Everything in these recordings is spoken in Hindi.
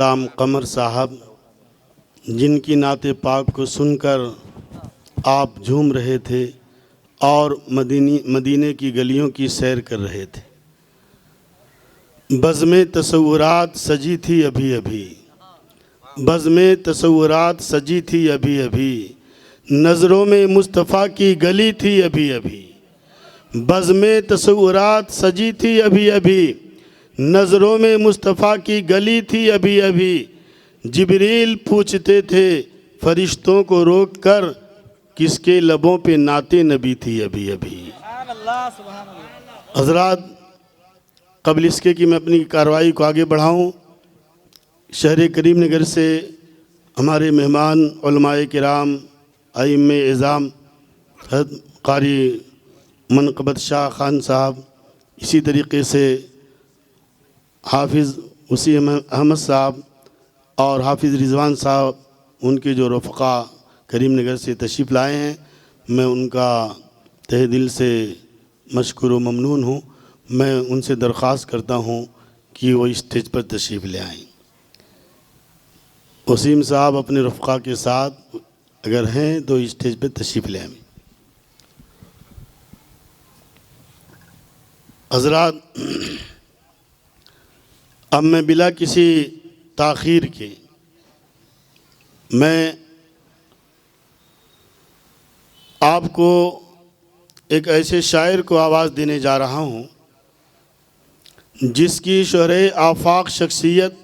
राम कमर साहब, जिनकी नाते पाक को सुनकर आप झूम रहे थे और मदीने की गलियों की सैर कर रहे थे। बज़्म तसव्वुरात सजी थी अभी अभी, बज़्म तसव्वुरात सजी थी अभी अभी, नज़रों में मुस्तफ़ा की गली थी अभी अभी। बज़्म तसव्वुरात सजी थी अभी अभी, नज़रों में मुस्तफ़ा की गली थी अभी अभी। जिब्रील पूछते थे फरिश्तों को रोक कर, किसके लबों पे नाते नबी थी अभी अभी। हज़रात, क़ब्ल इसके कि मैं अपनी कार्रवाई को आगे बढ़ाऊँ, शहर करीम नगर से हमारे मेहमान उलमाए किराम, आइम्मे इज़ाम, क़ारी मनक़बत शाह खान साहब, इसी तरीक़े से हाफिज़ वसीम अहमद साहब और हाफिज़ रिज़वान साहब, उनके जो रफ़क़ा करीम नगर से तशरीफ़ लाए हैं, मैं उनका तहे दिल से मशकूर व ममनून हूँ। मैं उनसे दरख्वास्त करता हूँ कि वो स्टेज पर तशरीफ़ ले आएँ। वसीम साहब अपने रफ़क़ा के साथ अगर हैं तो स्टेज पर तशरीफ़ ले आएँ। हज़रात, अब मैं बिला किसी ताख़ीर के मैं आपको एक ऐसे शायर को आवाज़ देने जा रहा हूँ जिसकी शोहरे आफाक शख्सियत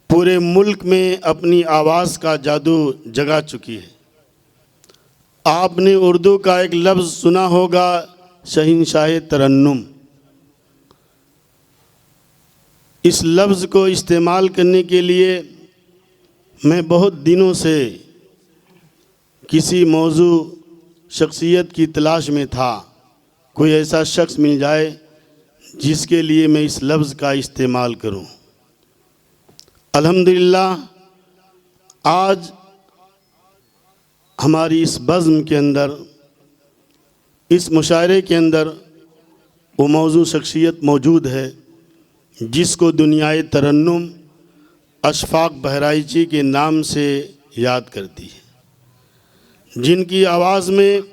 पूरे मुल्क में अपनी आवाज़ का जादू जगा चुकी है। आपने उर्दू का एक लफ्ज़ सुना होगा, शहंशाह तरन्नुम। इस लफ्ज़ को इस्तेमाल करने के लिए मैं बहुत दिनों से किसी मौजू शख्सियत की तलाश में था। कोई ऐसा शख्स मिल जाए जिसके लिए मैं इस लफ्ज़ का इस्तेमाल करूं। अल्हम्दुलिल्लाह, आज हमारी इस बज़्म के अंदर, इस मुशायरे के अंदर वो मौजू शख्सियत मौजूद है जिसको दुनियाए तरन्नुम अशफाक बहराइची के नाम से याद करती है, जिनकी आवाज़ में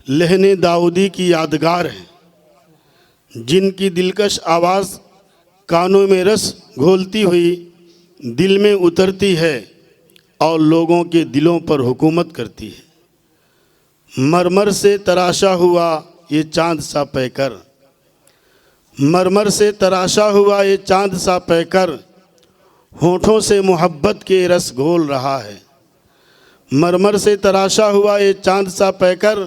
लहने दाऊदी की यादगार है, जिनकी दिलकश आवाज़ कानों में रस घोलती हुई दिल में उतरती है और लोगों के दिलों पर हुकूमत करती है। मरमर से तराशा हुआ ये चाँद सा पैकर, मरमर से तराशा हुआ ये चाँद सा पैकर, होठों से मोहब्बत के रस घोल रहा है। मरमर से तराशा हुआ ये चाँद सा पैकर,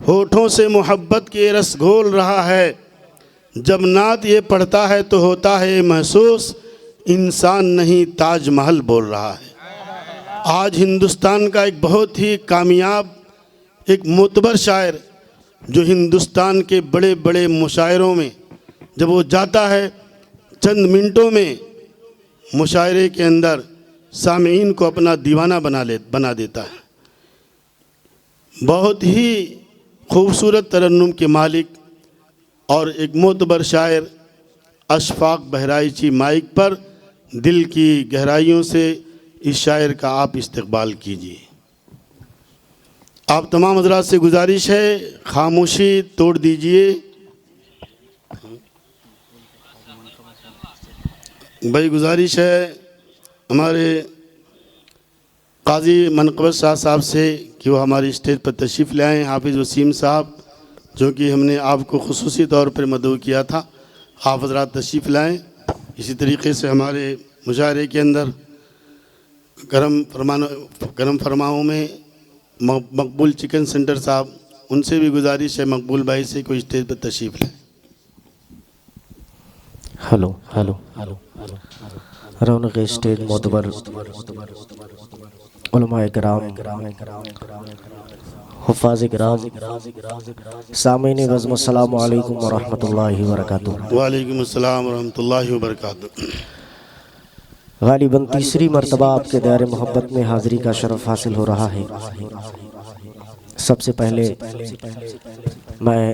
होठों से मोहब्बत के रस घोल रहा है। जब नात ये पढ़ता है तो होता है ये महसूस, इंसान नहीं ताजमहल बोल रहा है। आज हिंदुस्तान का एक बहुत ही कामयाब, एक मोतबर शायर, जो हिंदुस्तान के बड़े बड़े मुशायरों में जब वो जाता है, चंद मिनटों में मुशायरे के अंदर सामीन को अपना दीवाना बना देता है। बहुत ही खूबसूरत तरन्नुम के मालिक और एक मोतबर शायर अशफाक बहराइची माइक पर दिल की गहराइयों से इस शायर का आप इस्तकबाल कीजिए। आप तमाम हज़रात से गुजारिश है, खामोशी तोड़ दीजिए। भाई गुजारिश है हमारे काजी मनक़बत शाह साहब से कि वो हमारी स्टेज पर तशरीफ़ ले आएँ। हाफिज़ वसीम साहब, जो कि हमने आपको खुसूसी तौर पर मदऊ किया था, आप हज़रात तशरीफ़ लाएँ। इसी तरीके से हमारे मुशायरे के अंदर गरम फरमाओं में मकबूल चिकन सेंटर साहब, उनसे भी गुजारिश है मकबूल भाई से कोई स्टेज पर तशरीफ़ लाएँ। हेलो हेलो हेलो रौनक स्टेज मोतबर उलमाए किराम, हुफ़ाज़ किराम, सामीन बज़्म, अस्सलामु अलैकुम व रहमतुल्लाहि व बरकातुहू। वालेकुम अस्सलाम व रहमतुल्लाहि व बरकातुहू। गालिबन तीसरी मरतबा आपके दायरे मोहब्बत में हाज़िरी का शरफ़ हासिल हो रहा है। सबसे पहले मैं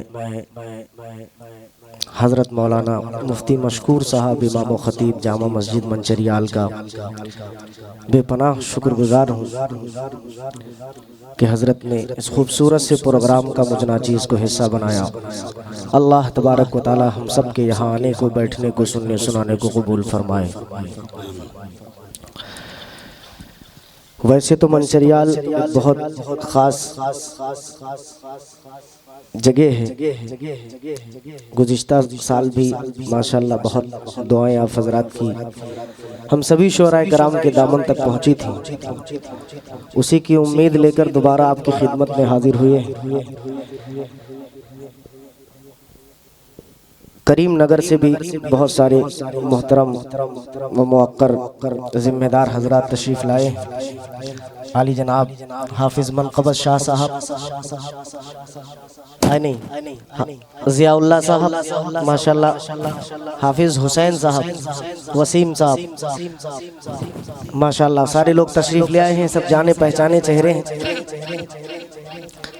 हज़रत मौलाना मुफ्ती मशकूर साहब इमाम ख़तीब जामा मस्जिद मंचरियाल का बेपनाह शुक्रगुज़ार हूँ कि हज़रत ने इस खूबसूरत से प्रोग्राम का मुझ नाचीज़ को हिस्सा बनाया। अल्लाह तबारक व तआला हम सब के यहाँ आने को, बैठने को, सुनने सुनाने को कबूल फरमाए। वैसे तो मंचरियाल एक बहुत ख़ास जगह है। गुज़िश्ता साल भी माशाल्लाह बहुत दुआएं आप हज़रात की हम सभी शोराए कराम के दामन तक पहुंची थी। उसी की उम्मीद लेकर दोबारा आपकी खिदमत में हाजिर हुए। करीम नगर से भी बहुत सारे मोहतरम व मुअक्कर ज़िम्मेदार हज़रात तशरीफ़ लाए। आली जनाब हाफिज़ मनक़बत शाह साहब ज़ियाउल्लाह साहब माशाल्लाह, हाफिज़ हुसैन साहब, वसीम साहब माशाल्लाह, सारे लोग तशरीफ़ ले आए हैं। सब जाने पहचाने चेहरे हैं।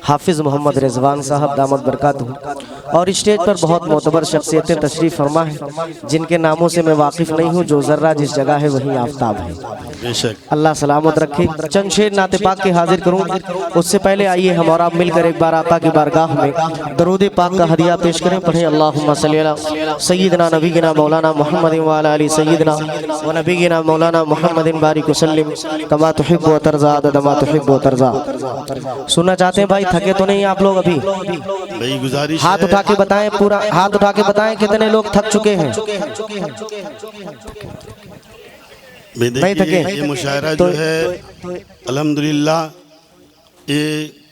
हाफिज़ मोहम्मद रिजवान साहब दामद बरकातहू, और स्टेज पर बहुत मोतबर शख्सियतें तशरीफ़ फरमा हैं जिनके नामों से मैं वाकिफ़ नहीं हूँ। जो ज़र्रा जिस जगह है वहीं आफ्ताब है। बेशक अल्लाह सलामत रखे। चंद शेर नाते पाक के हाजिर करूँ, उससे पहले आइए हम और आप मिलकर एक बार आका की बारगाह में दरूद पाक का हदिया पेश करें। पढ़ें अल्लाहुम्मा सल्ली अला सय्यिदना नबीना मौलाना मुहम्मदिन व अला आलि सय्यिदना व नबीना मौलाना मुहम्मदिन बारिक वसल्लिम कमा तुहिब्बु व तर्ज़ा अदद मा तुहिब्बु व तर्ज़ा। सुनना चाहते हैं भाई? थके तो नहीं आप लोग अभी? भाई गुजारिश हाथ उठा के बताएं, पूरा हाथ उठा के बताएं कितने लोग थक चुके हैं। नहीं थके? ये मुशायरा जो है अल्हम्दुलिल्लाह ये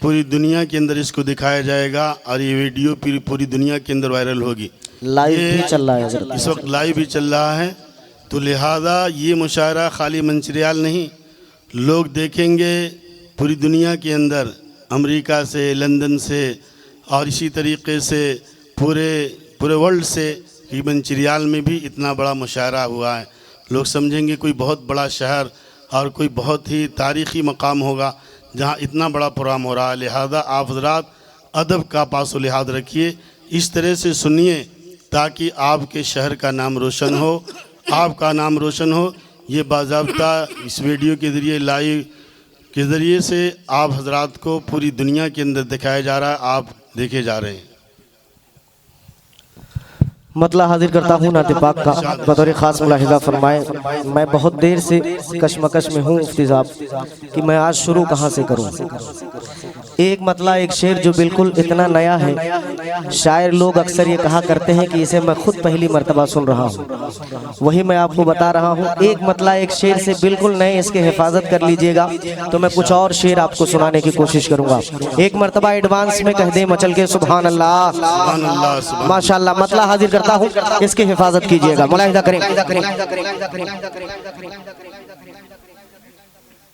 पूरी दुनिया के अंदर इसको दिखाया जाएगा और ये वीडियो पूरी दुनिया के अंदर वायरल होगी। लाइव भी चल रहा है इस वक्त, लाइव भी चल रहा है। तो लिहाजा ये मुशायरा खाली मंचरियाल नहीं, लोग देखेंगे पूरी दुनिया के अंदर, अमेरिका से, लंदन से और इसी तरीके से पूरे वर्ल्ड से कि मंचरियाल में भी इतना बड़ा मुशायरा हुआ है। लोग समझेंगे कोई बहुत बड़ा शहर और कोई बहुत ही तारीख़ी मकाम होगा जहाँ इतना बड़ा प्रोग्राम हो रहा है। लिहाजा आप हज़रात अदब का पासो लिहाज रखिए, इस तरह से सुनिए ताकि आपके शहर का नाम रोशन हो, आपका नाम रोशन हो। ये बाज़ाब्ता इस वीडियो के ज़रिए, लाइव के ज़रिए से आप हज़रात को पूरी दुनिया के अंदर दिखाया जा रहा है, आप देखे जा रहे हैं। मतला हाजिर करता हूँ नाते पाक का, बतौर ख़ास मुलाहिज़ा फरमाएं। मैं बहुत देर से कशमकश में हूँ मुफ्ती साहब कि मैं आज शुरू कहाँ से करूँ। एक मतला एक शेर जो बिल्कुल इतना नया है, शायर लोग अक्सर ये कहा करते हैं कि इसे मैं खुद पहली मर्तबा सुन रहा हूँ, वही मैं आपको बता रहा हूँ। एक मतला एक शेर से बिल्कुल नए, इसके हिफाजत कर लीजिएगा। तो मैं कुछ और शेर आपको सुनाने की कोशिश करूँगा। एक मर्तबा एडवांस में कह दे मचल के सुभान अल्लाह माशाअल्लाह। मतला हाजिर करता हूँ, इसकी हिफाजत कीजिएगा, मुलाहिज़ा करें।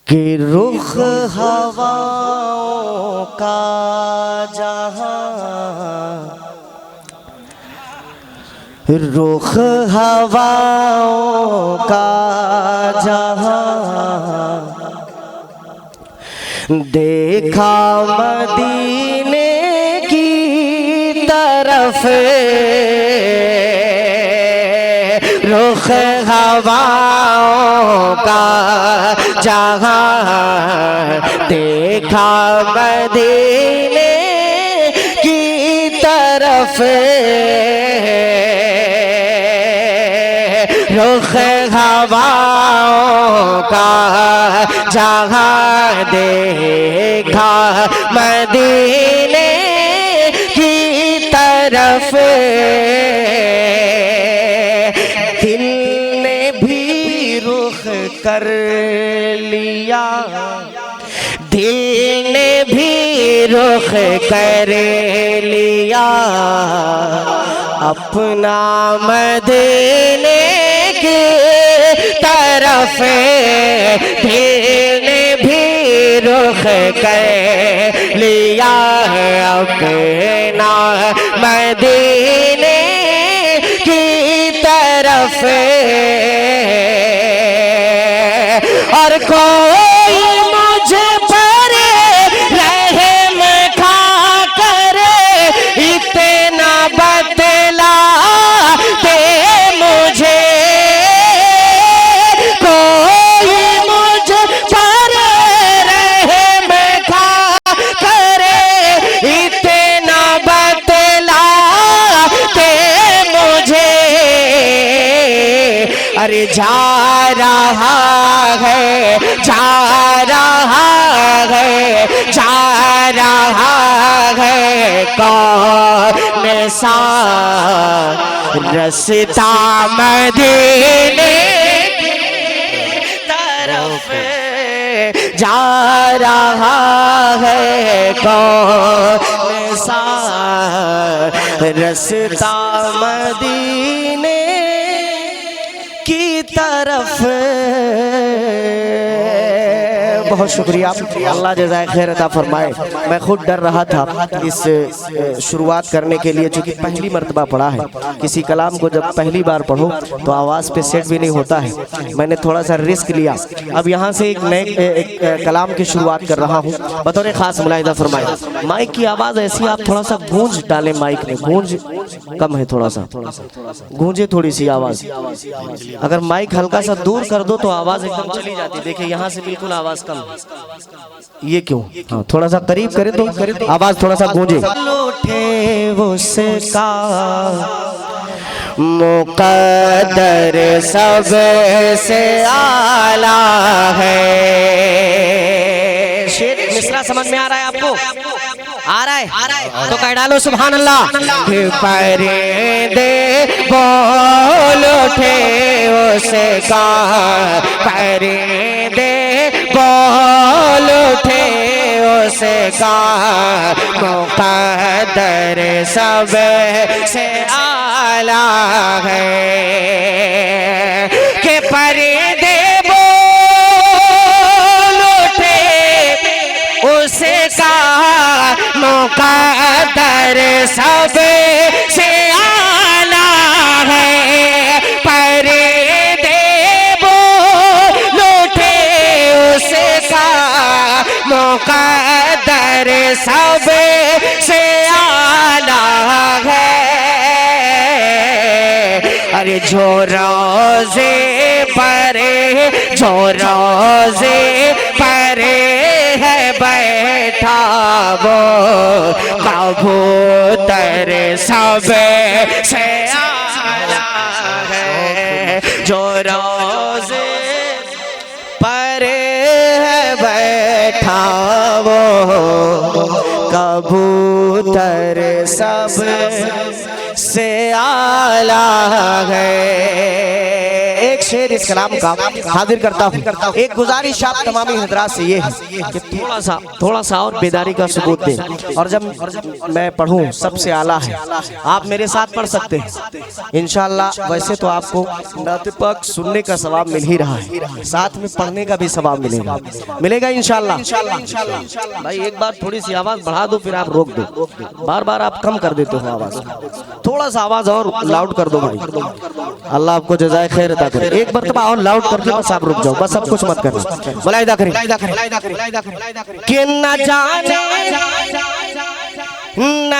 कि रुख हवाओं का जहां, रुख हवाओं का जहां, देखा मदीने की तरफ, रुख हवाओं का जहां, देखा मदीने की तरफ, रुख हवाओं का जहां, देखा मदीने की तरफ, दिल ने भी रुख कर लिया, दिल ने भी रुख कर लिया, अपना मदीने की तरफ, दिल ने भी रुख कर लिया, अपना मदीने की तरफ। और कोई मुझे पर रहम खा कर इतना बतला जा रहा है, जा रहा है, जा रहा है कौन सा रास्ता मदीने की तरफ जा रहा है, कौन सा रास्ता मदीने की तरफ। बहुत शुक्रिया, अल्लाह जज़ाए खैर अता फरमाए। मैं खुद डर रहा था इस शुरुआत करने के लिए, चूँकि पहली मर्तबा पढ़ा है। किसी कलाम को जब पहली बार पढ़ो तो आवाज़ पे सेट भी नहीं होता है। मैंने थोड़ा सा रिस्क लिया। अब यहाँ से एक नए कलाम की शुरुआत कर रहा हूँ। बतौर ख़ास मुलाहिदा फरमाए, माइक की आवाज़ ऐसी, आप थोड़ा सा गूंज डालें माइक में। गूंज कम है, थोड़ा सा गूंजे थोड़ी सी आवाज़। अगर माइक हल्का सा दूर कर दो तो आवाज़ एकदम चली जाती है। देखिए यहाँ से बिल्कुल आवाज़ कम। ये क्यों? हाँ, थोड़ा सा करीब करें तो आवाज थोड़ा सा गूंजे। उठे उसका मुक़द्दर सबसे आला है। शेर मिसरा समझ में आ रहा है आपको? आ रहा है? तो कह डालो सुभान अल्लाह। परिंदे बोल उठे उसका, परिंदे बोल उठे उसका मुक़द्दर सबसे आला है। कि परिंदे बोल उठे उसका मुक़द्दर सबसे आला है। परिंदे बोल उठे उसका मुक़द्दर सबसे आला है। अरे जो रोज़े परे, जो रोज़े परे है बैठा वो कबूतर सबसे आला है। जो रोज़े परे है बैठा वो कबूतर सबसे आला है। एक शेर इस कलाम का हाजिर करता हूँ। एक गुजारिश आप तमामी हजरात से ये है कि थोड़ा सा और बेदारी का सबूत दें। और जब मैं पढ़ूँ सबसे आला है, आप मेरे साथ पढ़ सकते हैं इंशाअल्लाह। वैसे तो आपको नात पाक सुनने का सवाब मिल ही रहा है, साथ में पढ़ने का भी सवाब मिलेगा इंशाअल्लाह। भाई एक बार थोड़ी सी आवाज़ बढ़ा दो, फिर आप रोक दो। बार बार आप कम कर देते हो आवाज़। थोड़ा सा आवाज़ और लाउड कर दो भाई। अल्लाह आपको जज़ाए खैर अता करे। एक मरतबा और लाउड करके बस आप रुक जाओ, बस सब कुछ मत करना। मुलाहिदा करें कि न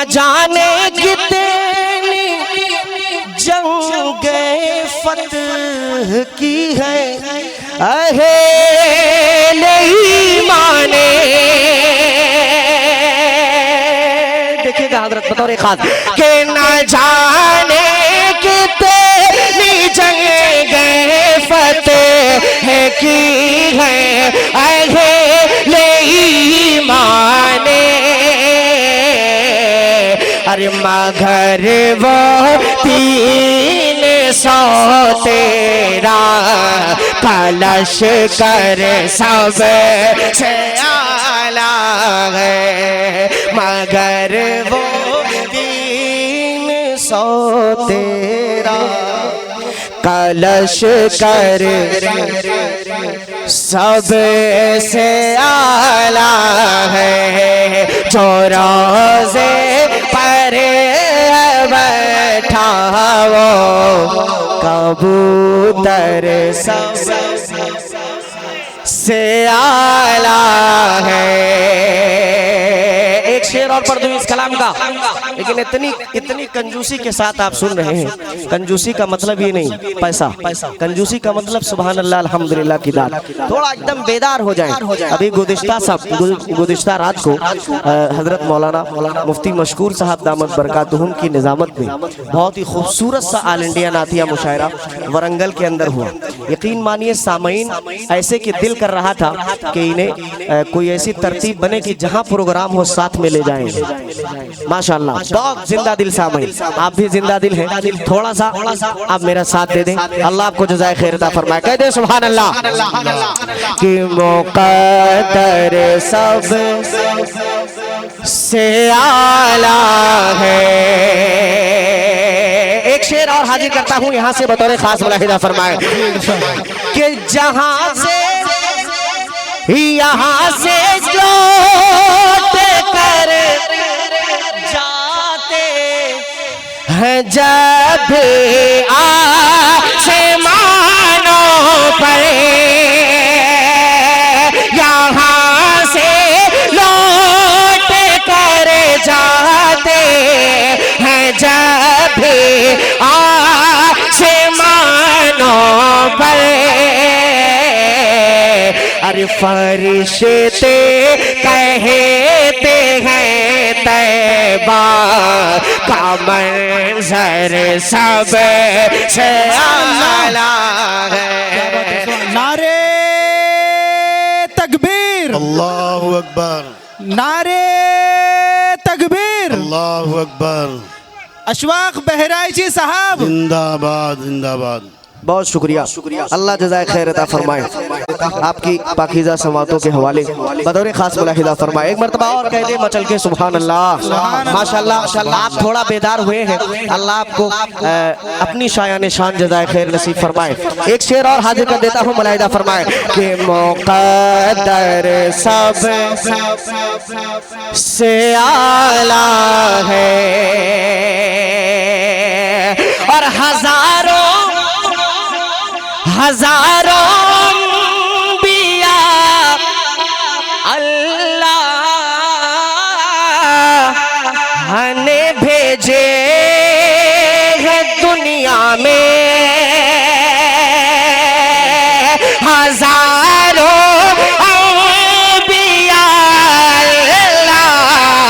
जाने कितनी जंग फतह की है, अहे नहीं माने। देखिएगा हजरत बतौर खास कि न जाने कितनी जंग फतह की है, अहे नहीं माने। अरे मगर वो 300 तेरा कलश कर सबसे आला है। मगर वो 300 तेरा कलश कर सबसे आला है। जो रोज़े पर बैठा वो कबूतर सबसे आला है। एक शेर और पढ़ दूं इस कलाम का, लेकिन इतनी कंजूसी के साथ आप सुन रहे हैं। कंजूसी का मतलब ये नहीं पैसा, कंजूसी का मतलब सुभान अल्लाह अल्हम्दुलिल्लाह की दात। थोड़ा एकदम बेदार हो जाए। अभी गुज़िश्ता रात को हजरत मौलाना मुफ्ती मशकूर साहब दामत बरकातुहुम की निज़ामत में बहुत ही खूबसूरत सा ऑल इंडिया नातिया मुशायरा वरंगल के अंदर हुआ। यकीन मानिए सामईन ऐसे कि दिल कर रहा था कि इन्हें कोई ऐसी तरतीब बने कि जहां प्रोग्राम हो साथ में ले जाएंगे। माशाल्लाह बहुत जिंदा दिल सामईन, आप भी जिंदा दिल हैं। थोड़ा सा आप मेरा साथ दे दें, अल्लाह आपको जज़ाए खैर अता फरमाए। कह दे सुभान अल्लाह। कि मुक़द्दर सब से आला है। एक शेर और हाजिर करता हूं यहां से बतौर खास मुलाहिदा फरमाए कि जहां से यहाँ से लौट कर जाते हैं जब आसमानों पर, यहाँ से लौट कर जाते हैं जब आसमानों पर। अरे फरिश्ते कहते हैं तैबा का मंजर सब से आला है। नारे तकबीर, अल्लाहु अकबर, नारे तकबीर, अल्लाहु अकबर। अशफाक बहराइची साहब जिंदाबाद जिंदाबाद। बहुत शुक्रिया, अल्लाह जज़ाए खैर अता फरमाए। आपकी पाकीज़ा समातों के हवाले बतौर खास मुलाहिदा फरमाए। एक मरतबा और कह दे मचल के सुभान अल्लाह। माशाल्लाह आप थोड़ा बेदार हुए हैं, अल्लाह आपको अपनी शायान शान जज़ाए खैर नसीब फरमाए। एक शेर और हाजिर कर देता हूँ, मुलाहिदा फरमाए कि मुक़द्दर सब से आला है और हजारों अंबिया अल्लाह ने भेजे हैं दुनिया में। हजारों अंबिया अल्लाह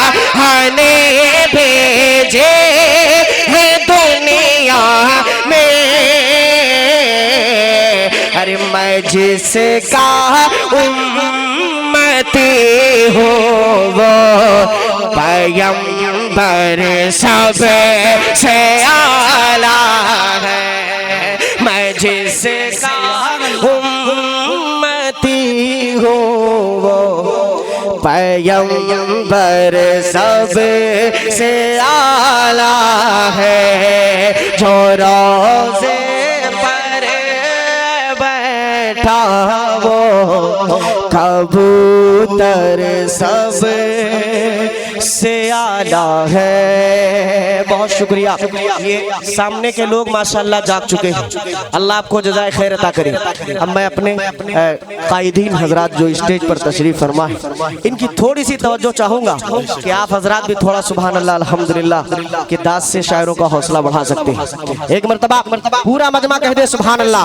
ने भेजे हैं दुनिया में। अरे मैं जिसका उम्मती हूँ वो पैगंबर सब से आला है। मैं जिसका उम्मती हूँ वो पैगंबर सब से आला है। जो रोज़े वो कबूतर सब से आला है। बहुत शुक्रिया। ये सामने के लोग माशाल्लाह जाग चुके हैं, अल्लाह आपको जज़ाए खैर अता करे। अब मैं अपने कायदीन हजरात जो स्टेज पर तशरीफ फरमा है इनकी थोड़ी सी तवज्जो चाहूँगा कि आप हजरात भी थोड़ा सुभान अल्लाह अल्हम्दुलिल्लाह के दाद से शायरों का हौसला बढ़ा सकते हैं। एक मरतबा पूरा मजमा कह दे सुभान अल्लाह।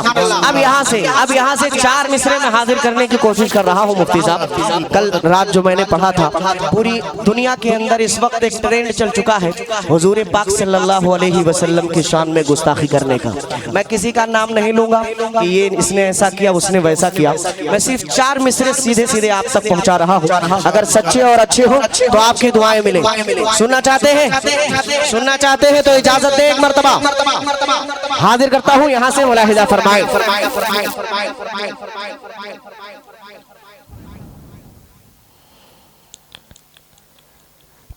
अब यहाँ से 4 मिसरे में हाजिर करने की कोशिश कर रहा हूँ मुफ्ती साहब। कल रात जो मैंने पढ़ा था, पूरी दुनिया के अंदर इस वक्त एक ट्रेंड चल चुका है हुजूर पाक सल्लल्लाहु अलैहि वसल्लम की शान में गुस्ताखी करने का। मैं किसी का नाम नहीं लूंगा कि ये इसने ऐसा किया उसने वैसा किया, मैं सिर्फ 4 मिसरे सीधे सीधे आप तक पहुंचा रहा हूँ। अगर सच्चे और अच्छे हो तो आपकी दुआएं मिले। सुनना चाहते हैं तो इजाजत दे, एक मरतबा हाजिर करता हूँ यहाँ से मुलाहिदा फरमाए।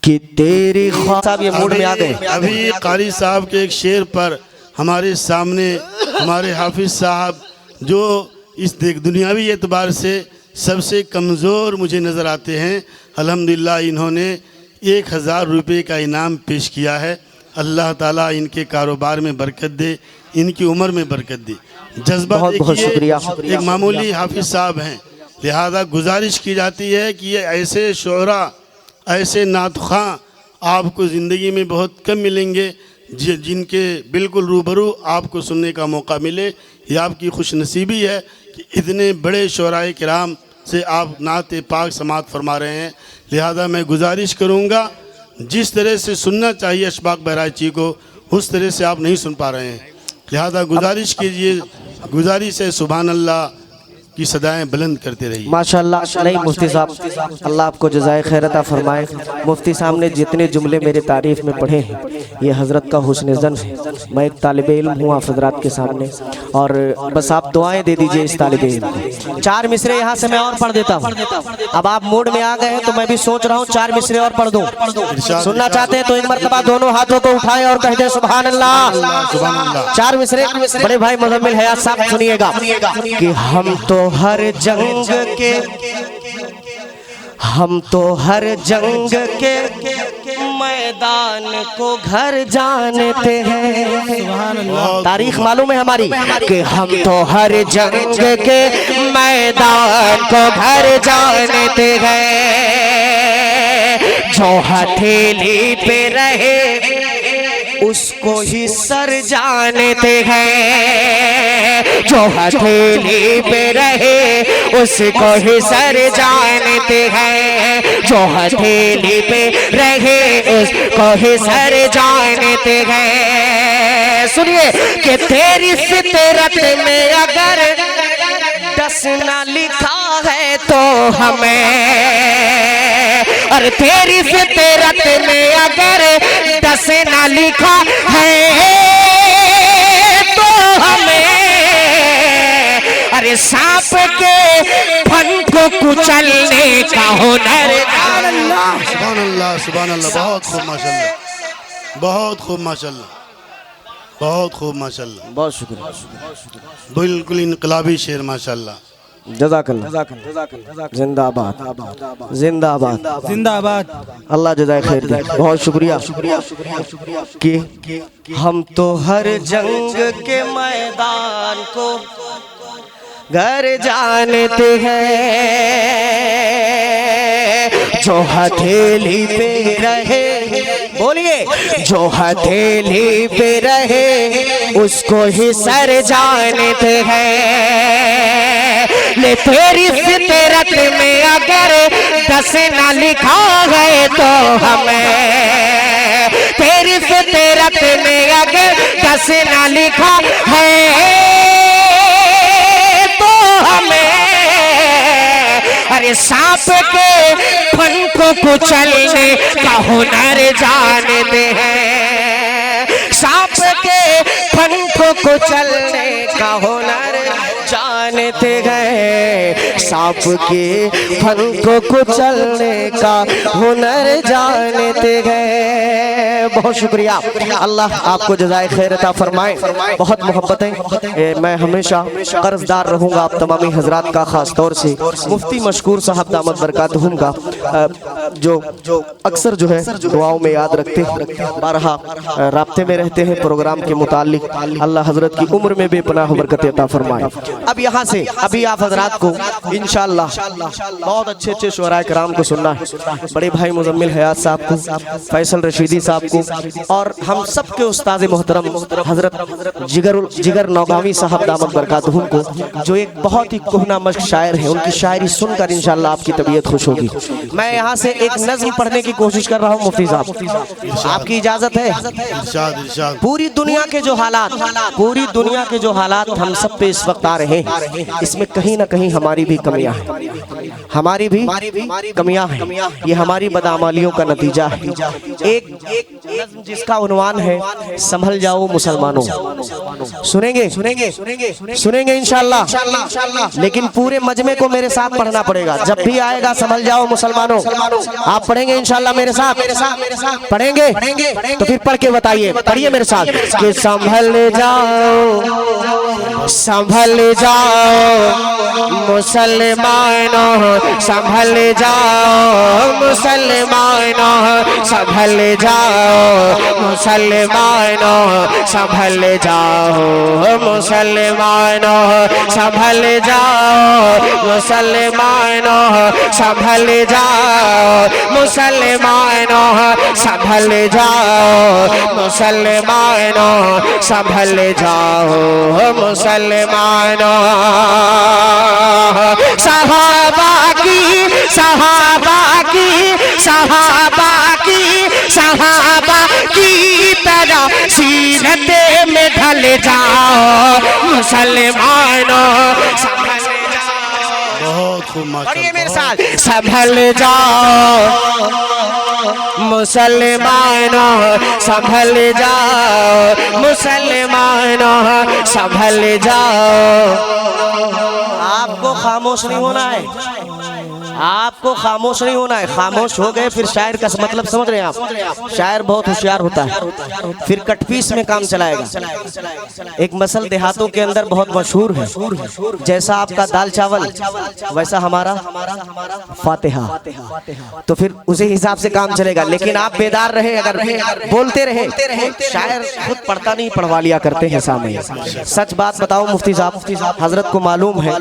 कि तेरी साहब ये मूड में आ गए। अभी कारी साहब के एक शेर पर हमारे सामने हमारे हाफिज साहब जो इस दुनियावी एतबार से सबसे कमज़ोर मुझे नज़र आते हैं, अल्हम्दुलिल्लाह इन्होंने 1000 रुपये का इनाम पेश किया है। अल्लाह ताला इनके कारोबार में बरकत दे, इनकी उम्र में बरकत दे। जज्बा बहुत शुक्रिया। एक मामूली हाफिज साहब हैं, लिहाजा गुजारिश की जाती है कि ये ऐसे शोहरा ऐसे नात ख़्वां आपको ज़िंदगी में बहुत कम मिलेंगे जिनके बिल्कुल रूबरू आपको सुनने का मौका मिले। ये आपकी खुशनसीबी है कि इतने बड़े शोराए किराम से आप नात पाक समात फरमा रहे हैं। लिहाजा मैं गुजारिश करूँगा, जिस तरह से सुनना चाहिए अशफाक बहराइची को उस तरह से आप नहीं सुन पा रहे हैं। लिहाजा गुजारिश कीजिए, गुजारिश है सुभान अल्लाह की सदाएं बुलंद करते रहिए। माशाल्लाह। नहीं मुफ्ती साहब, अल्लाह आपको जज़ाए खैर अता फरमाए। मुफ्ती साहब ने जितने जुमले मेरे तारीफ़ में पढ़े हैं ये हज़रत का हुस्न ज़न है। मैं एक तालिबे इल्म हूँ आप हज़रात के सामने, और बस आप दुआएं दे दीजिए इस तालिबे इल्म को। 4 मिसरे यहाँ से मैं और पढ़ देता हूँ। अब आप मूड में आ गए हैं तो मैं भी सोच रहा हूँ 4 मिसरे और पढ़ दूँ। सुनना चाहते हैं तो एक मरतबा दोनों हाथों को उठाएं और कहते हैं सुभान अल्लाह। 4 मिसरे बड़े भाई मुज़म्मिल हयात साहब सुनिएगा कि हम तो हर जंग के मैदान को घर जानते हैं। तारीख मालूम है हमारी कि हम तो हर जंग के मैदान को घर जानते हैं। जो हथेली पे रहे उसको ही सर जानते हैं। जो हथेली पे रहे उसको ही सर जानते हैं। जो हथेली पे रहे उसको ही सर जानते हैं। सुनिए कि तेरी फितरत में अगर 10 ना लिखा है तो हमें, और तेरी फितरत में अगर 10 ना लिखा है तो हमें, अरे सांप के फन को कुचलने का हुनर। सुभान अल्लाह, सुभान अल्लाह। बहुत खूब माशाल्लाह, बहुत खूब माशाल्लाह, बहुत खूब माशाल्लाह। बहुत शुक्रिया। बिल्कुल इनकलाबी शेर माशाल्लाह। जज़ाकल्लाह। जिंदाबाद जिंदाबाद जिंदाबाद। अल्लाह जज़ाए खैर दे। बहुत शुक्रिया कि हम तो हर जंग के मैदान को घर जानते हैं। जो हथेली पे रहे, बोलिए, जो हथेली पे रहे उसको ही सर जानते हैं। ले तेरी फितरत में अगर 10 ना लिखा है तो हमें, तेरी फितरत में अगर 10 ना लिखा है तो हमें, अरे सांप के फन को कुचलने का हुनर जानते हैं। सांप के फन को कुचलने का हुनर जानते गए। सांप के फन को कुचलने का हुनर जानते गए। बहुत शुक्रिया। अल्लाह आपको जज़ाए खैर अता फरमाए। बहुत मोहब्बतें। मैं हमेशा कर्जदार रहूँगा आप तमामी हजरात का, ख़ास तौर से मुफ्ती मशकूर साहब दामद बरकातहुम का, जो अक्सर जो है दुआओं में याद रखते हैं, बारहा राब्ते में रहते हैं प्रोग्राम के मुतालिक। अल्लाह हजरत की उम्र में बेपनाह बरकत अता फरमाए। अब यहाँ से अभी आप हजरात को इंशाअल्लाह बहुत अच्छे अच्छे शुअराए किराम को सुनना है। बड़े भाई मुज़म्मिल हयात साहब को, फैसल रशीदी साहब को, और हम सब के उस्ताद मोहतरम हजरत जिगर नौगावी साहब दामद बरकातहुम को, जो एक बहुत ही कोहना मश्क शायर है। उनकी शायरी सुनकर इंशाअल्लाह आपकी तबीयत खुश होगी। मैं यहाँ से एक नज़्म पढ़ने की कोशिश कर रहा हूँ मुफ्ती साहब, आपकी इजाजत है? इरशाद, इरशाद। पूरी दुनिया के जो हालात, पूरी दुनिया के जो हालात हम सब पे इस वक्त आ रहे हैं, इसमें कहीं ना कहीं हमारी भी कमियां हैं, हमारी भी कमियां हैं। ये हमारी बदआमालियों का नतीजा है। एक नज़्म जिसका उन्वान है संभल जाओ मुसलमानों। सुनेंगे सुनेंगे सुनेंगे इंशाअल्लाह, लेकिन पूरे मजमे को मेरे साथ पढ़ना पड़ेगा। जब भी आएगा संभल जाओ मुसलमानों, आप पढ़ेंगे इंशाअल्लाह मेरे साथ? पढ़ेंगे तो फिर पढ़ के बताइए। पढ़िए मेरे साथ कि संभल जाओ, संभल जाओ मुसलमानों, संभल जाओ मुसलमानों, संभल जाओ मुसलमानों, संभल जाओ मुसलमानों, संभल जाओ मुसलमानों, संभल जाओ मुसलमानों, संभल जाओ मुसलमानों, संभल जाओ मुसलमानों। सहाबा की सहाबा की सहाबा की सहाबा की तरह सीरत में ढल जाओ मुसलमानों, संभल जाओ। बहुत खूब पढ़िए मेरे माशाअल्लाह। साथ, संभल जाओ मुसलमानों, संभल जाओ मुसलमानों, संभल जाओ। आपको खामोश नहीं होना है, आपको खामोश नहीं होना है। खामोश हो गए फिर शायर का मतलब समझ रहे हैं आप। शायर बहुत होशियार होता है, फिर कटपीस में काम चलाएगा। एक मसल देहातों के अंदर बहुत मशहूर है, जैसा आपका दाल चावल वैसा हमारा फातिहा। तो फिर उसी हिसाब से काम चलेगा। लेकिन आप बेदार रहे, अगर बोलते रहे, शायर खुद पढ़ता नहीं पढ़वा लिया करते हैं सामने। सच बात बताओ मुफ्ती साहब, हजरत को मालूम है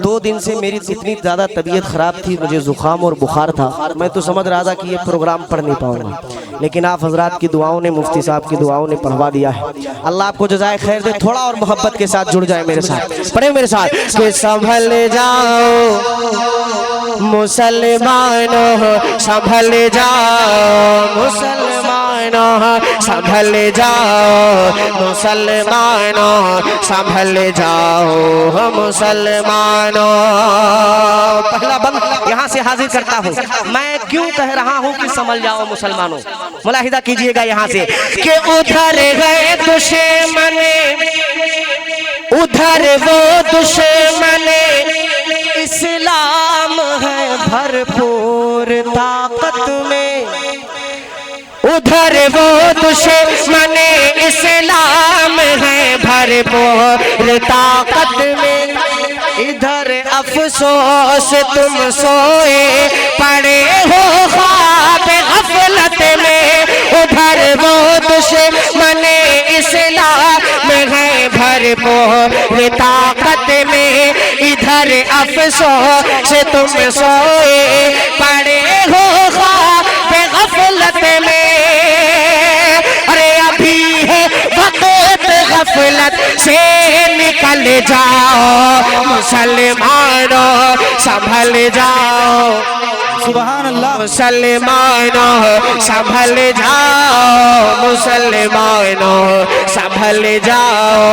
2 दिन से मेरी इतनी ज्यादा तबीयत खराब थी, मुझे जुकाम और बुखार था। मैं तो समझ रहा था कि ये प्रोग्राम पढ़ नहीं पाऊंगा, लेकिन आप हजरात की दुआओं ने, मुफ्ती साहब की दुआओं ने पढ़वा दिया है। अल्लाह आपको जज़ाए खैर दे। थोड़ा और मोहब्बत के साथ जुड़ जाए मेरे साथ, पढ़े मेरे साथ कि संभल जाओ मुसलमानों, संभल जाओ मुसलमानों, संभल जाओ मुसलमानों, संभल जाओ मुसलमानों। पहला बंद यहाँ से हाजिर करता हूँ। मैं क्यों कह रहा हूँ कि संभल जाओ मुसलमानों, मुलाहिदा कीजिएगा यहाँ से कि उधर गए दुश्मन, उधर वो दुश्मन इस्लाम है भरपूर ताकत में, उधर वो दुश्मन इस्लाम है भरपूर ताकत में। इधर अफसोस तुम सोए पड़े हो ख्वाब गफलत में, उधर वो दुश्मन इस्लाम है भरपूर ताकत में। इधर अफसोस तुम सोए पड़े हो ख्वाब गफलत में। अरे अभी है वक्त गफलत से निकल जाओ मुसलमानों, संभल जाओ सुभान अल्लाह। मुसलमानों, संभल जाओ मुसलमानों, संभल जाओ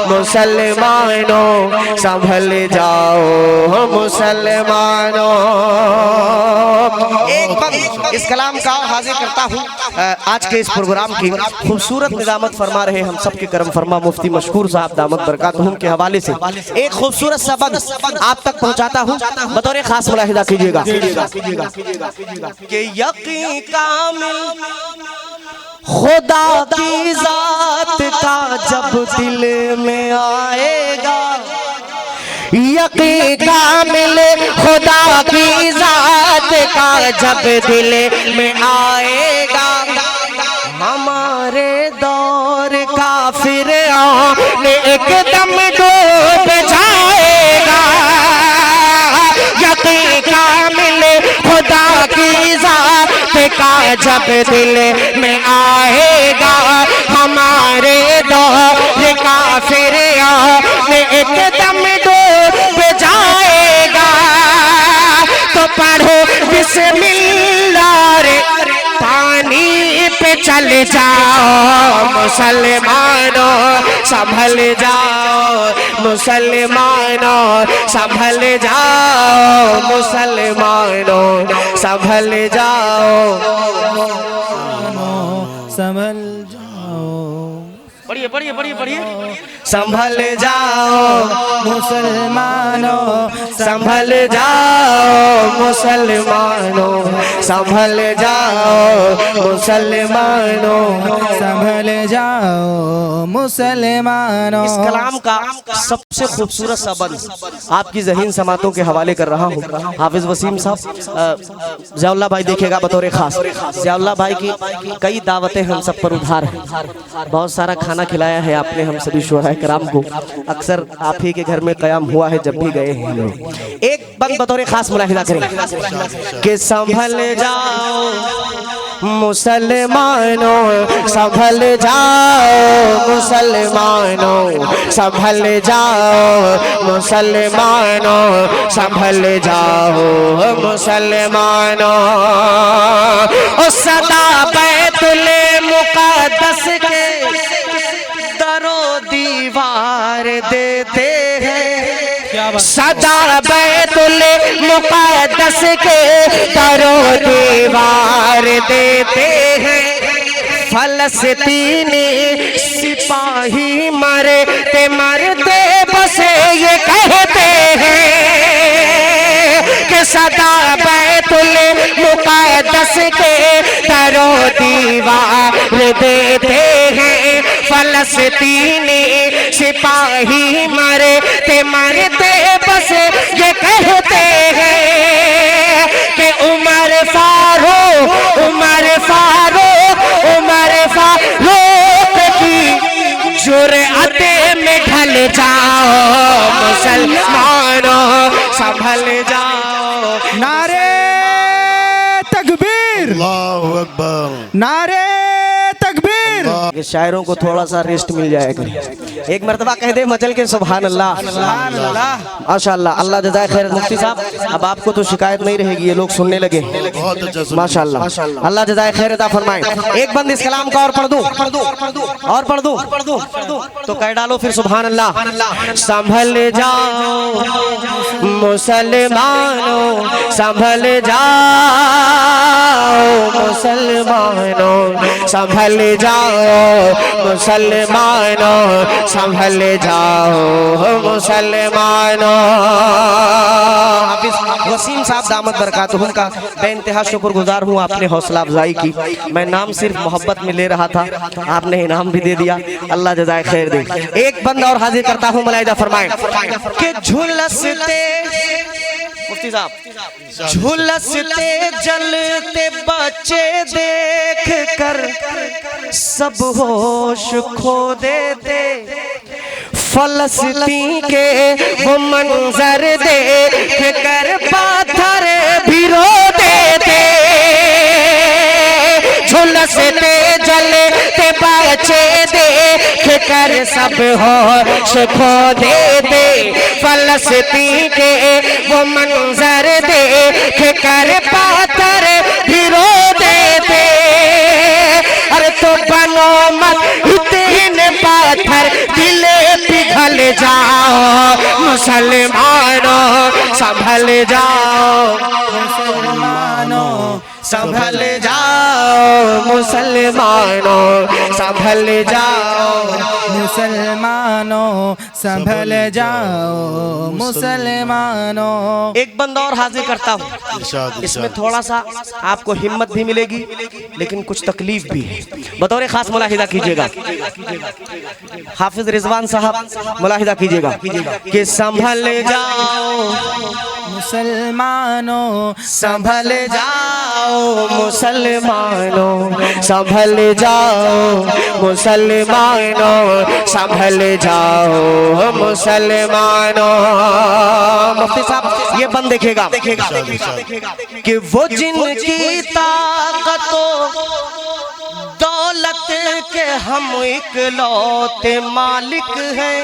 मुसलमानों, संभल जाओ मुसलमानों। एक बार इस कलाम का हाजिर करता हूँ। आज के इस प्रोग्राम की खूबसूरत निजामत फरमा रहे हम सब के करम फरमा मुफ्ती मशकूर साहब दामत बरकातहुम के हवाले से एक खूबसूरत सबक आप तक पहुँचाता हूँ, बतौर खास मुलाहिदा कीजिएगा कि यकीन कामिल खुदा की जात का जब दिल में आएगा, यकीन कामिल खुदा की जात का जब दिल में आएगा, हमारे दौर का फिरऔन एकदम डूब जाएगा। यकीन कामिल खुदा की जात का जब दिल में आएगा, हमारे दौर का फिरऔन एकदम डूब जाएगा। तो पढ़ो बिस्मिल्लाह रे पानी पे चल जाओ मुसलमानों, संभल जाओ मुसलमानों, संभल जाओ मुसलमानों, संभल जाओ। संभल जाओ, पढ़िए पढ़िए पढ़िए पढ़िए। संभल जाओ मुसलमानों, संभल जाओ मुसलमानों, संभल जाओ मुसलमानों, संभल जाओ मुसलमानों। इस कलाम का सबसे खूबसूरत सबंद आपकी ज़हीन समातों के हवाले कर रहा हूँ। हाफिज वसीम साहब ज़ियाउल्लाह भाई देखेगा बतौर खास। ज़ियाउल्लाह भाई की कई दावतें हम सब पर उधार हैं, बहुत सारा खाना खिलाया है आपने हम सभी शुहरा कराम को अक्सर आप ही के घर में कयाम हुआ है जब भी गए हैं हम लोग। एक बंद बतौर खास मुलाहिदा करें कि संभल जाओ मुसलमानों, संभल जाओ मुसलमानों, संभल जाओ मुसलमानों, संभल जाओ मुसलमानों। ओ सदा बैतुल मुक़द्दस के दरो दीवार देते हैं, सदा बैतुल मुक़द्दस के दरो दीवार देते हैं। फलस्तीनी सिपाही मरते मरते बस ये कहते हैं कि सदा बैतुल मुक़द्दस के दरो दीवार देते हैं। फलस्तीनी सिपाही मरते मरते बस ये कहते हैं कि उमर फारूक, उमर फारूक, उमर फारूक की जुर्अत में ढल जाओ मुसलमानों, संभल जाओ। नारे तकबीर, अल्लाहु अकबर, नारे तकबीर। कि शायरों को थोड़ा सा रेस्ट मिल जाएगा। एक मर्तबा कह दे मचल के सुभान अल्लाह, माशाअल्लाह। अल्लाह जज़ाए खैर। मुफ्ती साहब अब आपको तो शिकायत नहीं रहेगी, ये लोग सुनने लगे माशाअल्लाह। अल्लाह जज़ाए खैर अता फरमाए। एक बंद इस कलाम का और पढ़ दूं और पढ़ दूं तो कह डालो फिर सुभान अल्लाह। संभल जाओ मुसलमानों, संभल जाओ मुसलमानों, संभल जाओ मुसलमानों, संभल जाओ मुसलमानों। हाफिज वसीम साहब दामत बरकातुहुम का बेइंतहा शुक्रगुजार हूँ, आपने हौसला अफजाई की। मैं नाम सिर्फ मोहब्बत में ले रहा था, आपने इनाम भी दे दिया, अल्लाह जज़ाए खैर दे। एक बंद और हाजिर करता हूँ, मुलाहिदा फरमाएं कि झुलसते मुफ्ती साहब, झुलसते जलते बच्चे देख कर सब होश खो देते, फलस्तीन के वो मंजर देख कर पाथर भी रो देते। झुलसते जलते बच्चे देख कर सब होश खो देते, फलस्तीन के वो मंजर देख कर पाथर भी रो देते। अरे तो बनो मत इतने पाथर दिले पिघल जाओ मुसलमानों, संभल जाओ मुसलमानों, संभल जाओ मुसलमानों, संभल जाओ मुसलमानों, संभल जाओ मुसलमानों। एक बंद और हाजिर करता हूँ, इसमें थोड़ा सा आपको हिम्मत भी मिलेगी लेकिन कुछ तकलीफ भी है। बतौर खास मुलाहिदा कीजिएगा, हाफिज रिजवान साहब मुलाहिदा कीजिएगा कि संभल जाओ मुसलमानों, संभल जाओ मुसलमानों, संभल जाओ मुसलमानों, संभल जाओ मुसलमानों। मुफ्ती साहब ये बंद देखेगा कि वो जिनकी ताकतों दौलत के हम इकलौते मालिक हैं,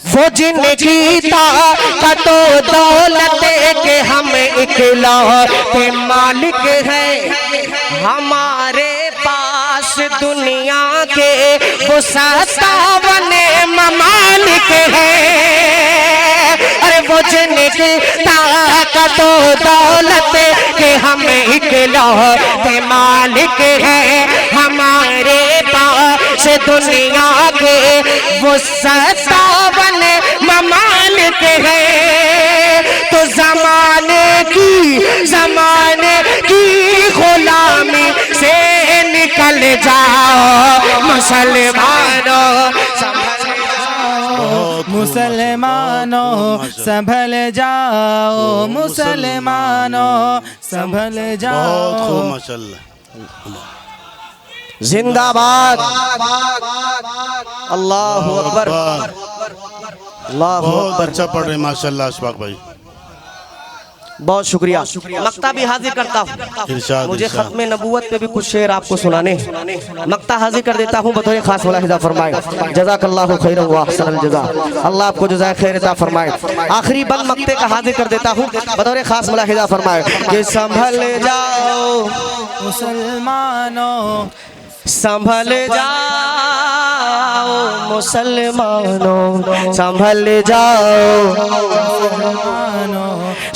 वो जिनकी ताकतों दौलत के हम इकलौते मालिक हैं। हमारे पास दुनिया के वो 57 ममालिक हैं। अरे वो जिनकी ताकतों दौलत के हम इकलौते मालिक हैं। हमारे पास दुनिया के वो 57 ममालिक हैं। तो जमाने की गुलामी से निकल जाओ मुसलमानों, मुसलमानों, संभल जाओ मुसलमानों, संभल जाओ। बहुत खूब माशाअल्लाह। जिंदाबाद। अल्लाह अकबर, अल्लाह बहुत अकबर। अच्छा पढ़ रहे माशाल्लाह अशफाक भाई। बहुत शुक्रिया। मक्ता भी हाजिर करता हूँ। इरशाद, मुझे इरशाद। खत्म नबूवत पे भी कुछ शेर आपको सुनाने हैं। मक्ता हाजिर कर देता हूँ बतौर खास मुलाहिजा फरमाए। जज़ाकल्लाहु खैरन व अहसनल जज़ा। अल्लाह आपको जज़ाए खैर अता फरमाए। आखिरी बंद मक्ते का हाजिर कर देता हूँ बतौर खास मुलाहिजा फरमाए कि संभल जाओ मुसलमानों, संभल जाओ मुसलमानों, संभल जाओ,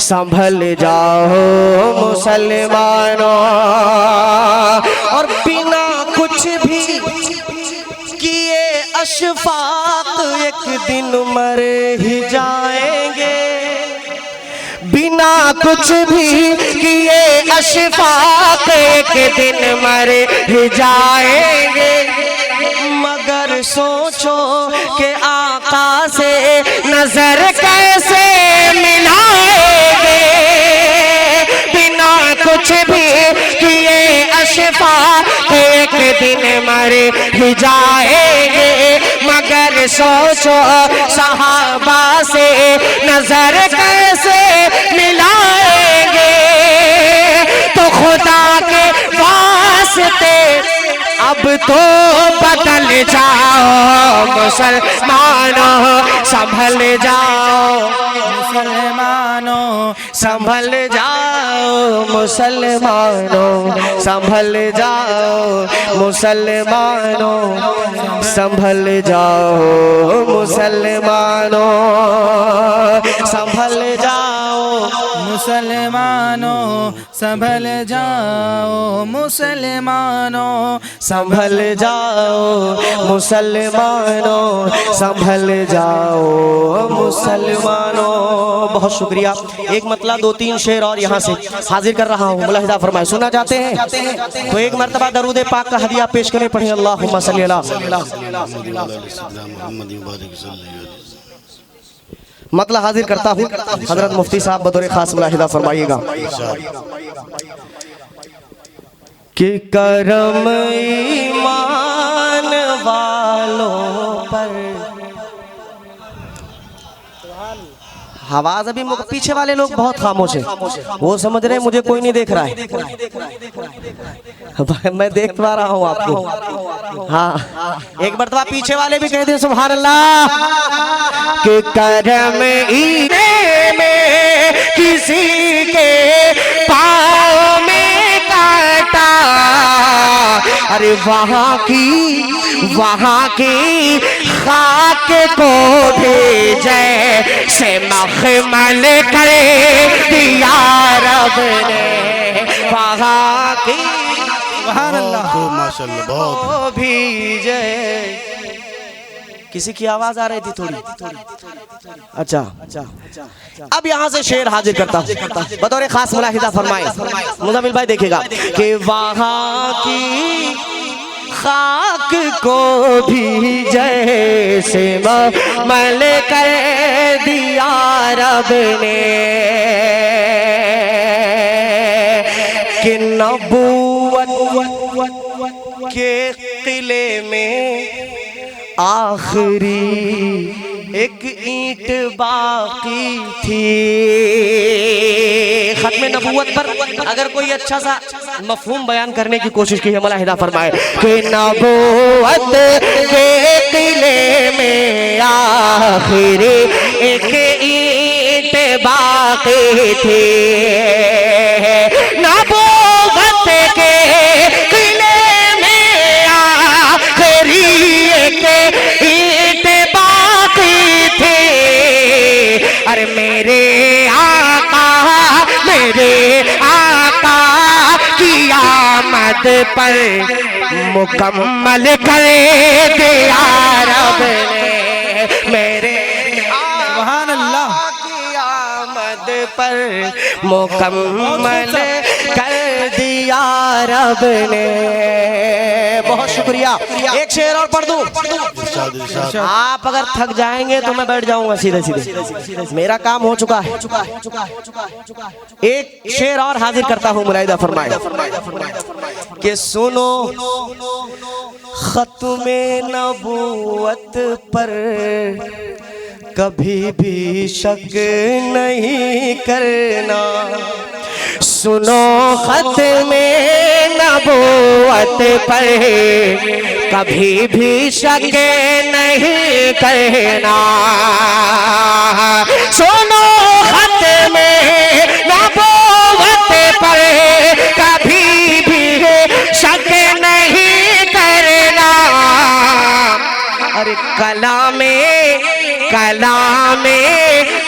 संभल जाओ मुसलमानों। और बिना कुछ भी किए अशफाक एक दिन मर ही जाएंगे। बिना कुछ भी किए अशफाक एक दिन मर ही जाएंगे। मगर सोचो कि आका से नजर कैसे मिलाएंगे। बिना कुछ भी किए अशफाक एक दिन मर ही जाएंगे। मगर सोचो सहाबा से नजर कैसे मिलाएंगे। तो खुदा के वास्ते अब तो बदल जाओ मुसलमानों, संभल जाओ मुसलमानों, संभल जाओ मुसलमानों, संभल जाओ मुसलमानों, संभल जाओ मुसलमानों, संभल जाओ मुसलमानों, संभल जाओ मुसलमानों, संभल जाओ मुसलमानों, संभल जाओ मुसलमानों। बहुत शुक्रिया। एक मतलब 2-3 शेर और यहाँ से हाजिर कर रहा हूँ, मुलाहिजा फरमाए। सुना चाहते हैं तो एक मरतबा दरूद पाक का हदिया पेश करें, पढ़ें अल्लाहुम्मा सल्ली अला। मतलब हाजिर करता हूँ हजरत मुफ्ती साहब बतौर खास मुलाहिजा फरमाइएगा कि करम ईमान वालों पर। आवाज अभी पीछे वाले लोग बहुत खामोश हैं, वो समझ रहे हैं मुझे कोई नहीं देख रहा है। मैं देख पा रहा हूँ आपको। हाँ, एक मरतबा पीछे वाले भी कहते हैं सुभान अल्लाह। कि करम ईने में किसी के पाँव में काटा, अरे वहाँ की खाक को भेजे से मखमल करे दिया रब ने। वहाँ की खूब माशाल्लाह बहुत। भीजे। किसी की आवाज आ रही थी थोड़ी। अच्छा, अब यहाँ से शेर हाजिर करता हूँ बतौर खास मुलाहिजा फरमाए। मुज़म्मिल भाई देखिएगा कि वहाँ की खाक को भी जैसे मल कर दिया रब ने। कि नबूवत के किले में आखिरी एक ईंट बाकी थी। खत्म नबूवत पर अगर कोई अच्छा सा मफहूम बयान करने की कोशिश की है, मुलाहिजा फरमाए कि नबूवत के किले में आखिरी एक ईंट बाकी थी। नबूवत के किले में आखिरी एक ईंट बाकी थी। अरे मेरे आका की आमद पर मुकम्मल कर दिया रब ने। मेरे सुभान अल्लाह की आमद पर मुकम्मल कर दिया रब ने। बहुत शुक्रिया। एक शेर और पढ़ दूं। इरशाद, इरशाद। आप अगर थक जाएंगे तो मैं बैठ जाऊंगा सीधे सीधे, मेरा काम हो चुका है। एक शेर और हाजिर करता हूं, मुलाहिजा फरमाए। कि सुनो खत्मे नबूवत पर कभी भी शक नहीं करना। सुनो खत्मे नबूवत पर कभी भी शक नहीं करना। सुनो खत्मे नबूवत पर कभी भी शक नहीं करना। अरे कलामे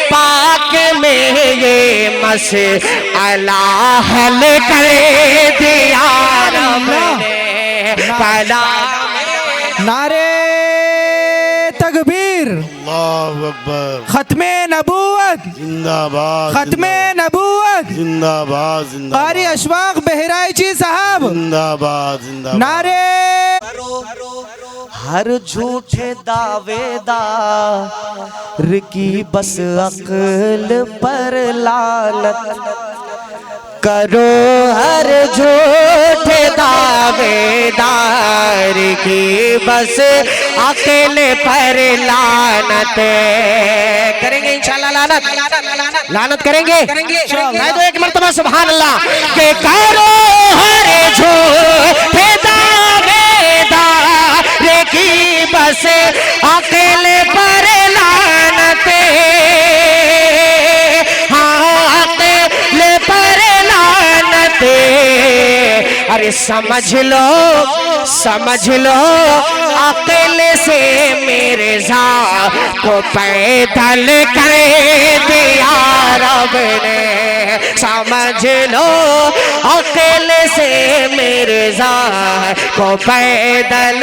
पाक में ये मसला हल कर दिया रब ने। नारे तकबीर, अल्लाहु अकबर, खत्मे नबूवत जिंदाबाद, खत्मे नबूवत, जिंदाबाद, जिंदाबाद, कारी अशफाक बहराइची साहब, जिंदाबाद, जिंदाबाद। नारे हर झूठे दावेदार की बस अक्ल पर लानत करो। हर झूठे दावेदार की बस अक्ल पर लानत करेंगे इंशाल्लाह। लानत करेंगे। मैं तो एक मर्तबा सुभान अल्लाह के करो। हर झूठे दावेदार की बस अकेले पर लानत, हाँ अकेले पर लानत। अरे समझ लो अकेले से मेरे ज़ात को पैदल कर दिया रब ने। समझ लो अकेले से मेरे ज़ात को पैदल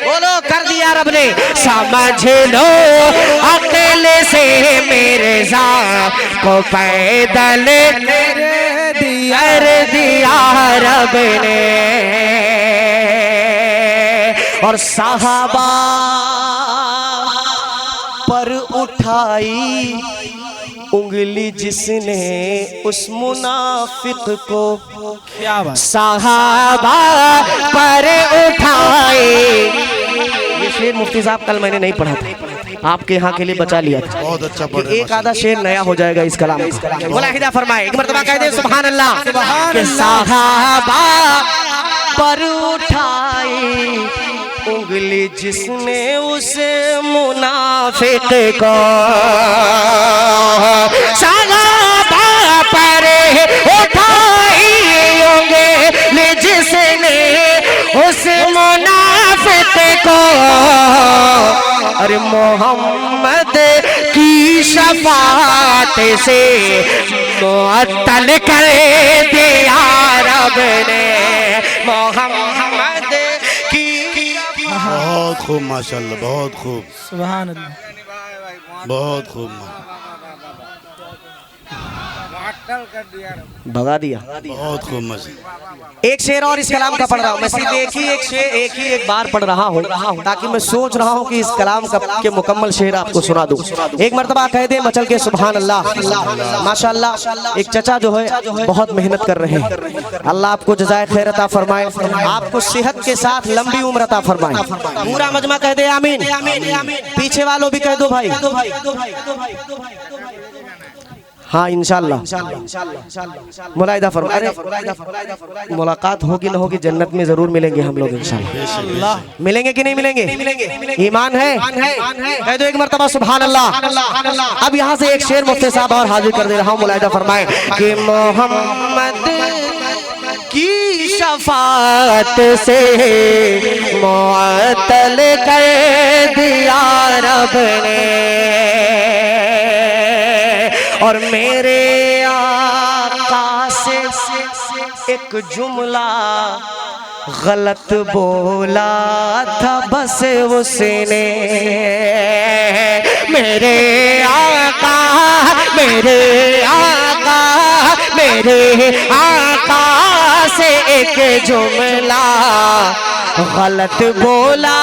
बोलो कर दिया रब ने। समझ लो अकेले से मेरे ज़ात को पैदल कर दिया रब ने। और साहबा पर उठाई उंगली जिसने उस मुनाफिक को, क्या बात, साहबा पर उठाई। ये शेर मुफ्ती साहब कल मैंने नहीं पढ़ा था, आपके यहाँ के लिए बचा लिया था। बहुत अच्छा पढ़ एक आधा शेर नया हो जाएगा इस कलाम का। बोला हिदा फरमाए एक मर्तबा कह दे सुभान अल्लाह। कि साहबा पर उठाई उंगली जिसने उस मुनाफिक को, साहबा पर उठाई उंगली जिसने उस मुनाफिक को। अरे मोहम्मद की शफाअत से मुअत्तल कर दिया रब ने। मोहम्मद की बहुत खूब माशाल्लाह, बहुत खूब, सुभान अल्लाह, बहुत खूब। भगा दिया। बहुत खूब माशाल्लाह। एक शेर और इस कलाम का पढ़ रहा हूँ मैं, सिर्फ एक ही एक शेर एक बार पढ़ रहा हूँ ताकि मैं सोच रहा हूँ कि इस कलाम का के मुकम्मल शेर आपको सुना दूँ। एक मर्तबा कह दे मचल के सुभान अल्लाह। माशाल्लाह एक चचा जो है बहुत मेहनत कर रहे हैं। अल्लाह आपको जज़ाए खैर अता फरमाए, आपको सेहत के साथ लंबी उम्र अता फरमाए। पूरा मजमा कह दे आमीन। पीछे वालों भी कह दो भाई। हाँ इंशाल्लाह मुलाहिदा फरमाए। मुलाकात होगी ना होगी जन्नत में जरूर मिलेंगे हम लोग इंशाल्लाह। मिलेंगे कि नहीं मिलेंगे? ईमान है? कह दो एक मर्तबा सुभान अल्लाह। अब यहाँ से एक शेर मुफ्ती साहब और हाजिर कर दे रहा हूँ, मुलाहिदा फरमाए कि मोहम्मद की शफाअत से मुअत्तल कर दिया रब ने। और मेरे आका से एक जुमला गलत बोला था बस उसने। मेरे आका से एक जुमला गलत बोला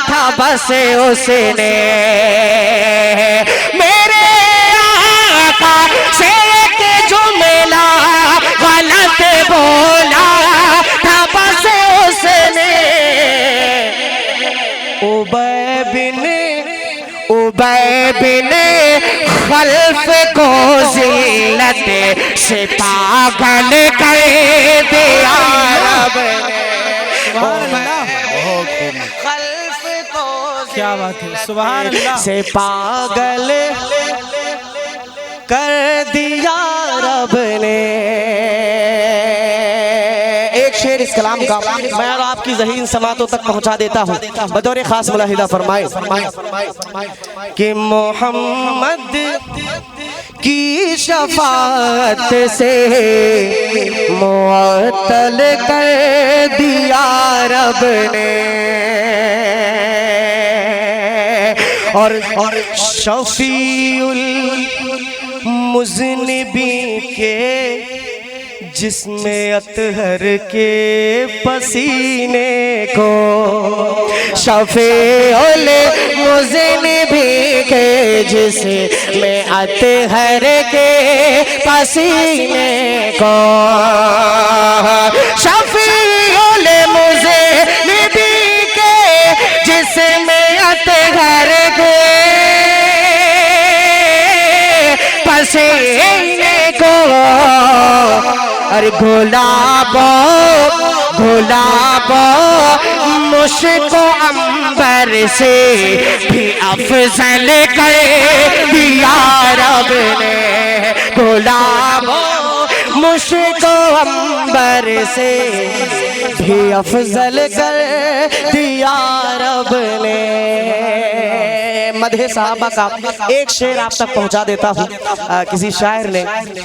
था बस उसने। मेरे आका से एक जुमला गलत बोला गैब ने खल्फ को जिल्लत से पागल कर दिया रब ने। खल्फ को क्या बात है, सुभान अल्लाह। से पागल कर दिया रब ने। एक शेर इस कलाम का मैं और आपकी ज़हीन समातों तक पहुंचा देता हूँ, बतौर खास मुलाहिदा फरमाए कि मोहम्मद की शफाअत से मुअत्तल कर दिया रब ने। और शफीउल मुज़निबी के जिसमें अतहर के पसीने को, शफीउल मुज़निबी के जिसमें अतहर के पसीने को, शफीउल मुज़निबी के जिसमें अतहर के पसीने को, अरे गुलाबो गुलाबो मुश्को अंबर से भी अफजल कर दिया रब ने। गुलाबो मुश्को अंबर से भी अफजल कर दिया रब ने। मदहे साहबा का एक शेर आप तक पहुंचा देता हूँ। किसी शायर ने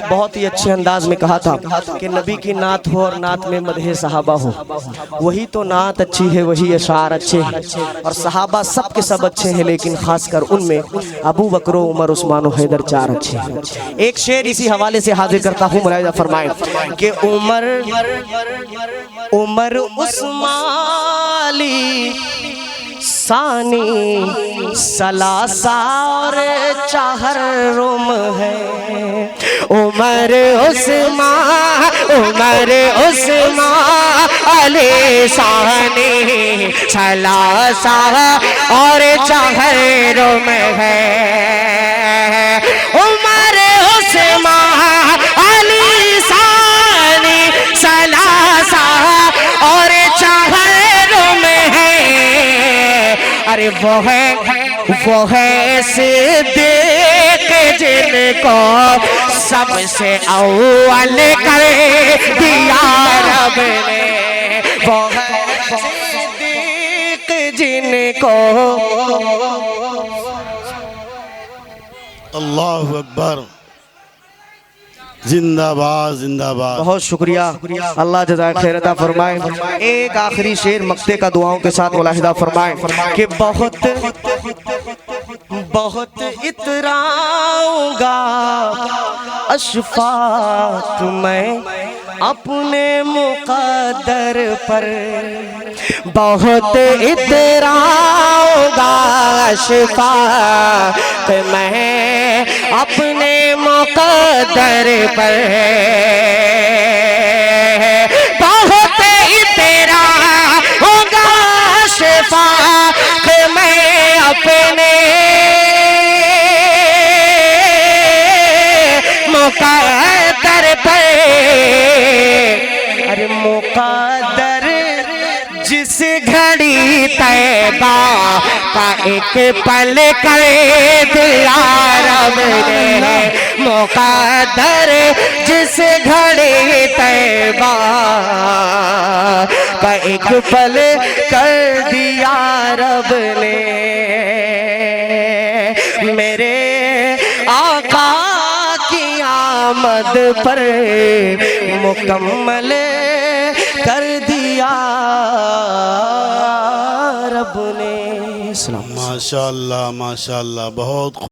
बहुत ही अच्छे अंदाज में कहा था कि नबी की नात हो और नात में मदहे साहबा हो, वही तो नात अच्छी है, वही अशार अच्छे हैं। और सहाबा सब के सब अच्छे हैं, लेकिन खासकर उनमें अबू बकर, उमर, उस्मान और हैदर चार अच्छे हैं। एक शेर इसी हवाले से हाजिर करता हूँ, मुलाहिजा फरमाएं कि उमर उस्मानी सानी सलासा और चाहर रुम है। उमर उस्मान अली सानी सलासा और चाहर रुम है। उमर उस्मान अली सानी सलासा और चाहर रुम है। अरे वो है सिद्दीक़ जिनको सबसे अव्वल कर दिया रब ने। वो है सिद्दीक़ जिनको। अल्लाहु अकबर, जिंदाबाद जिंदाबाद। बहुत शुक्रिया, अल्लाह जज़ाए खैर अता फरमाए। एक आखिरी शेर मक्ते का दुआओं के साथ मुलाहिदा फरमाए कि बहुत इतराऊंगा अशफाक मैं अपने मुक़द्दर पर। बहुत इतराऊंगा अशफाक मैं अपने मुक़द्दर पर। बहुत इतराऊंगा अशफाक मैं अपने मुक़द्दर पर। अरे मुक़द्दर जिस घड़ी तैबा का एक पल कर दिया रब ने। मुक़द्दर जिस घड़ी तैबा का एक पल कर दिया रब ने। मेरे आका की आमद पर मुकम्मल कर दिया रब ने। माशाअल्लाह माशाअल्लाह, बहुत